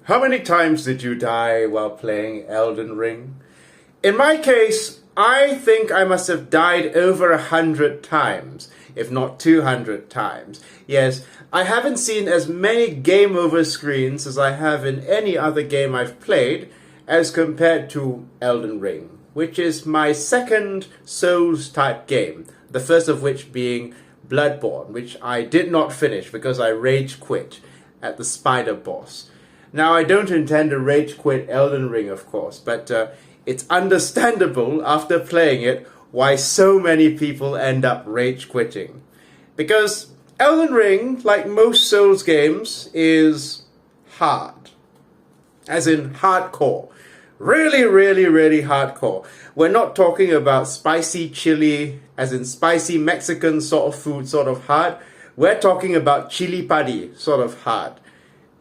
How many times did you die while playing Elden Ring? In my case, I think I must have died over 100 times, if not 200 times. Yes, I haven't seen as many game over screens as I have in any other game I've played as compared to Elden Ring, which is my second Souls type game, the first of which being Bloodborne, which I did not finish because I rage quit at the spider boss. Now, I don't intend to rage quit Elden Ring, of course, but it's understandable after playing it why so many people end up rage quitting. Because Elden Ring, like most Souls games, is hard. As in hardcore. Really, really, really hardcore. We're not talking about spicy chili, as in spicy Mexican sort of food, sort of hard. We're talking about chili padi, sort of hard.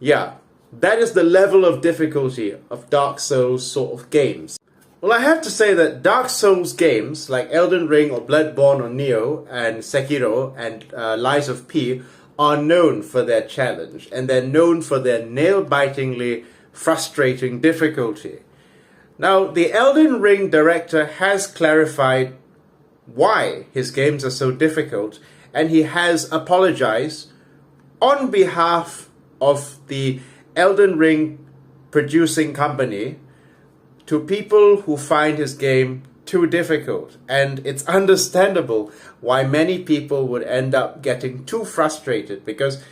Yeah. That is the level of difficulty of Dark Souls sort of games. Well, I have to say that Dark Souls games like Elden Ring or Bloodborne or Nioh and Sekiro and Lies of P are known for their challenge, and they're known for their nail-bitingly frustrating difficulty. Now, the Elden Ring director has clarified why his games are so difficult, and he has apologized on behalf of the Elden Ring producing company to people who find his game too difficult, and it's understandable why many people would end up getting too frustrated, because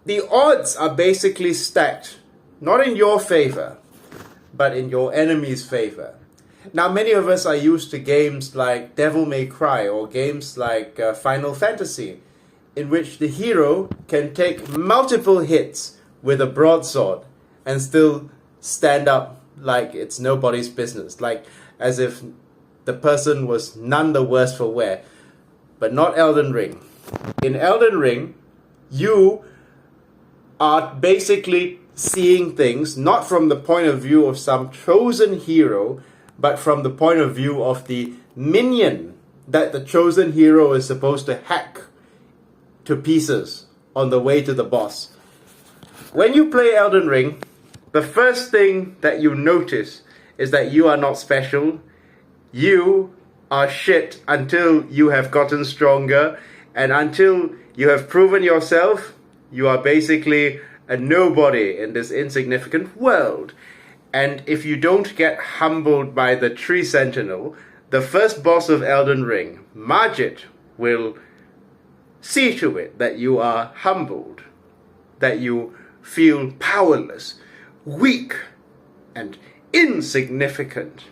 the odds are basically stacked not in your favor but in your enemy's favor. Now, many of us are used to games like Devil May Cry or games like Final Fantasy, in which the hero can take multiple hits with a broadsword and still stand up like it's nobody's business, like as if the person was none the worse for wear. But not Elden Ring. In Elden Ring, you are basically seeing things not from the point of view of some chosen hero, but from the point of view of the minion that the chosen hero is supposed to hack to pieces on the way to the boss. When you play Elden Ring, the first thing that you notice is that you are not special. You are shit until you have gotten stronger, and until you have proven yourself, you are basically a nobody in this insignificant world. And if you don't get humbled by the Tree Sentinel, the first boss of Elden Ring, Margit, will see to it that you are humbled, that you feel powerless, weak, and insignificant.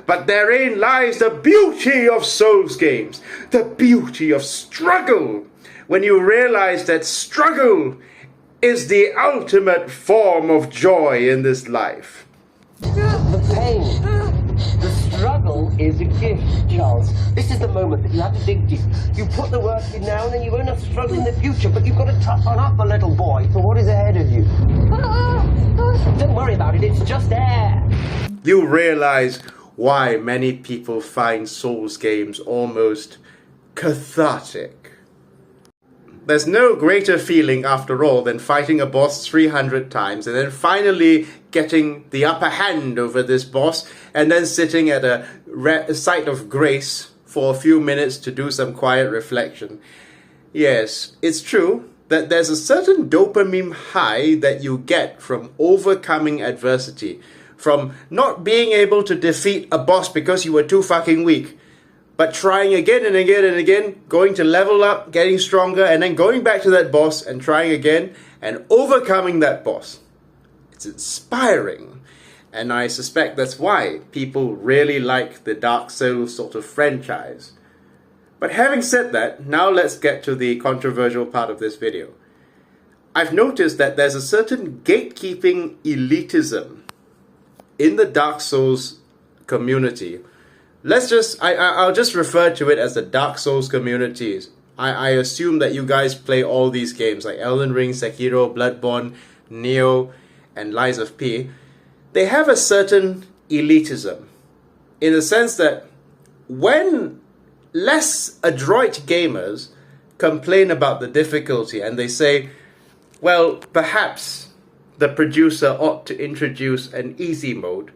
But therein lies the beauty of Souls games, the beauty of struggle, when you realize that struggle is the ultimate form of joy in this life. The pain, the struggle is a gift, Charles. This is the moment that you have to dig deep. You put the work in now and then you won't have to struggle in the future, but you've got to toughen up a little, boy, for what is ahead of you. Don't worry about it, it's just air. You realize why many people find Souls games almost cathartic. There's no greater feeling, after all, than fighting a boss 300 times and then finally getting the upper hand over this boss and then sitting at a site of grace for a few minutes to do some quiet reflection. Yes, it's true that there's a certain dopamine high that you get from overcoming adversity, from not being able to defeat a boss because you were too fucking weak, but trying again and again and again, going to level up, getting stronger, and then going back to that boss and trying again and overcoming that boss. It's inspiring. And I suspect that's why people really like the Dark Souls sort of franchise. But having said that, now let's get to the controversial part of this video. I've noticed that there's a certain gatekeeping elitism in the Dark Souls community. I'll just refer to it as the Dark Souls communities. I assume that you guys play all these games like Elden Ring, Sekiro, Bloodborne, Nioh, and Lies of P. They have a certain elitism in the sense that when less adroit gamers complain about the difficulty and they say, well, perhaps the producer ought to introduce an easy mode,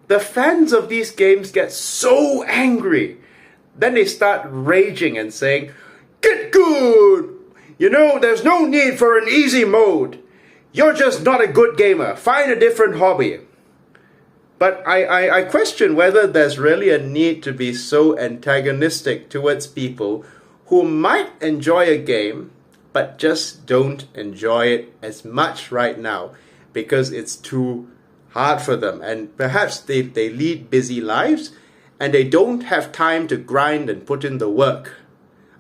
the fans of these games get so angry. Then they start raging and saying, "Get good! You know, there's no need for an easy mode. You're just not a good gamer. Find a different hobby." But I question whether there's really a need to be so antagonistic towards people who might enjoy a game, but just don't enjoy it as much right now because it's too hard for them. And perhaps they lead busy lives and they don't have time to grind and put in the work.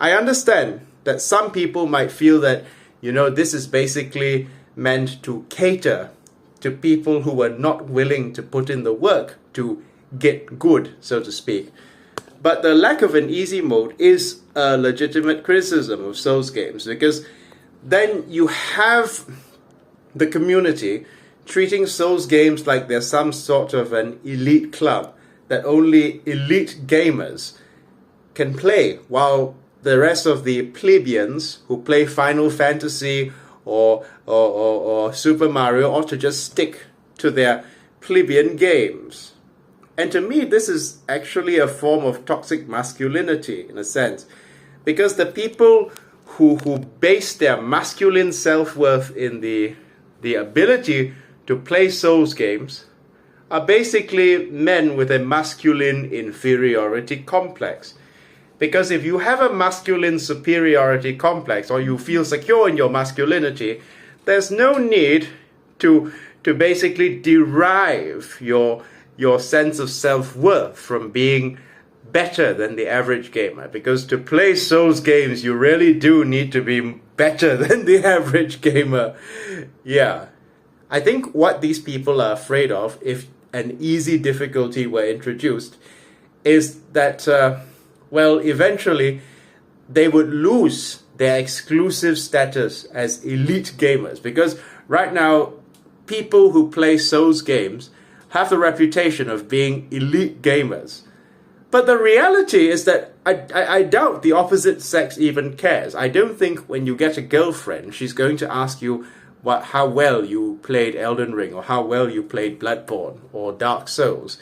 I understand that some people might feel that, you know, this is basically meant to cater to people who are not willing to put in the work to get good, so to speak. But the lack of an easy mode is a legitimate criticism of Souls games, because then you have the community treating Souls games like they're some sort of an elite club that only elite gamers can play, while the rest of the plebeians who play Final Fantasy or Super Mario ought to just stick to their plebeian games. And to me, this is actually a form of toxic masculinity, in a sense, because the people who base their masculine self-worth in the ability to play Souls games are basically men with a masculine inferiority complex. Because if you have a masculine superiority complex, or you feel secure in your masculinity, there's no need to basically derive your sense of self-worth from being better than the average gamer. Because to play Souls games, you really do need to be better than the average gamer. Yeah. I think what these people are afraid of, if an easy difficulty were introduced, is that well, eventually they would lose their exclusive status as elite gamers, because right now people who play Souls games have the reputation of being elite gamers. But the reality is that I doubt the opposite sex even cares. I don't think when you get a girlfriend, she's going to ask you how well you played Elden Ring, or how well you played Bloodborne or Dark Souls.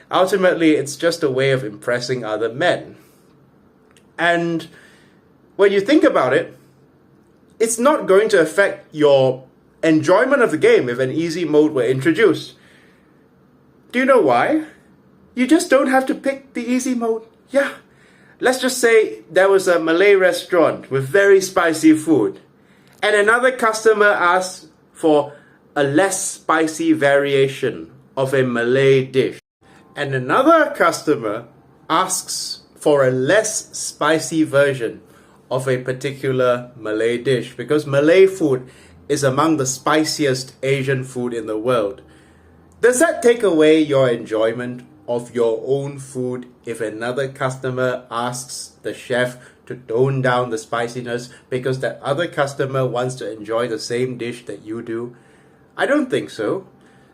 Ultimately, it's just a way of impressing other men. And when you think about it, it's not going to affect your enjoyment of the game if an easy mode were introduced. Do you know why? You just don't have to pick the easy mode. Yeah. Let's just say there was a Malay restaurant with very spicy food, and another customer asks for a less spicy variation of a Malay dish. And another customer asks for a less spicy version of a particular Malay dish, because Malay food is among the spiciest Asian food in the world. Does that take away your enjoyment of your own food if another customer asks the chef to tone down the spiciness because that other customer wants to enjoy the same dish that you do? I don't think so.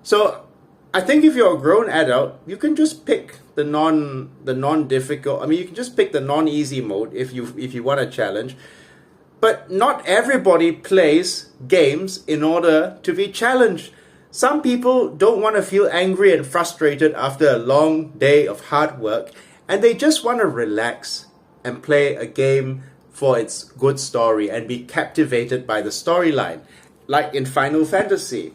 So I think if you're a grown adult, you can just pick the non-difficult. I mean, you can just pick the non-easy mode if you want a challenge. But not everybody plays games in order to be challenged. Some people don't want to feel angry and frustrated after a long day of hard work, and they just want to relax and play a game for its good story and be captivated by the storyline, like in Final Fantasy.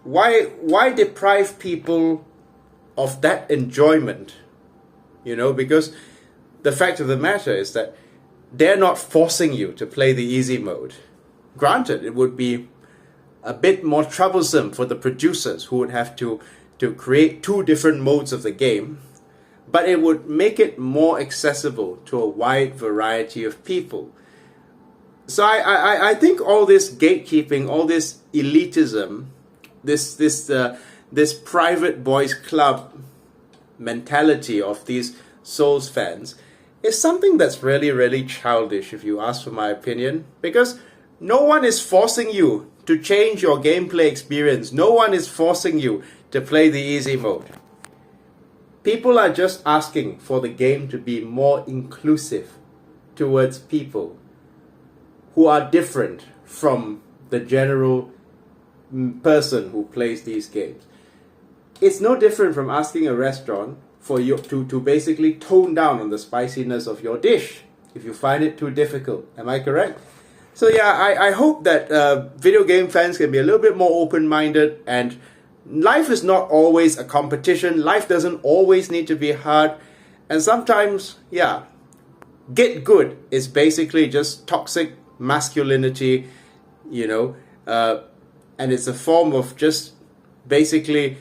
Why deprive people of that enjoyment? You know, because the fact of the matter is that they're not forcing you to play the easy mode. Granted, it would be a bit more troublesome for the producers who would have to create two different modes of the game, but it would make it more accessible to a wide variety of people. So I think all this gatekeeping, all this elitism, this private boys club mentality of these Souls fans is something that's really, really childish, if you ask for my opinion, because no one is forcing you to change your gameplay experience. No one is forcing you to play the easy mode. People are just asking for the game to be more inclusive towards people who are different from the general person who plays these games. It's no different from asking a restaurant for you to basically tone down on the spiciness of your dish if you find it too difficult. Am I correct? So yeah, I hope that video game fans can be a little bit more open-minded, and life is not always a competition. Life doesn't always need to be hard. And sometimes, yeah, get good is basically just toxic masculinity, you know, and it's a form of just basically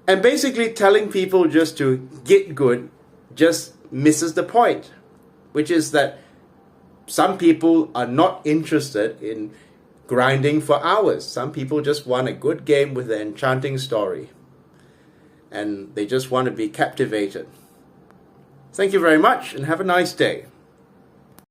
telling people just to get good just misses the point, which is that some people are not interested in grinding for hours. Some people just want a good game with an enchanting story, and they just want to be captivated. Thank you very much, and have a nice day.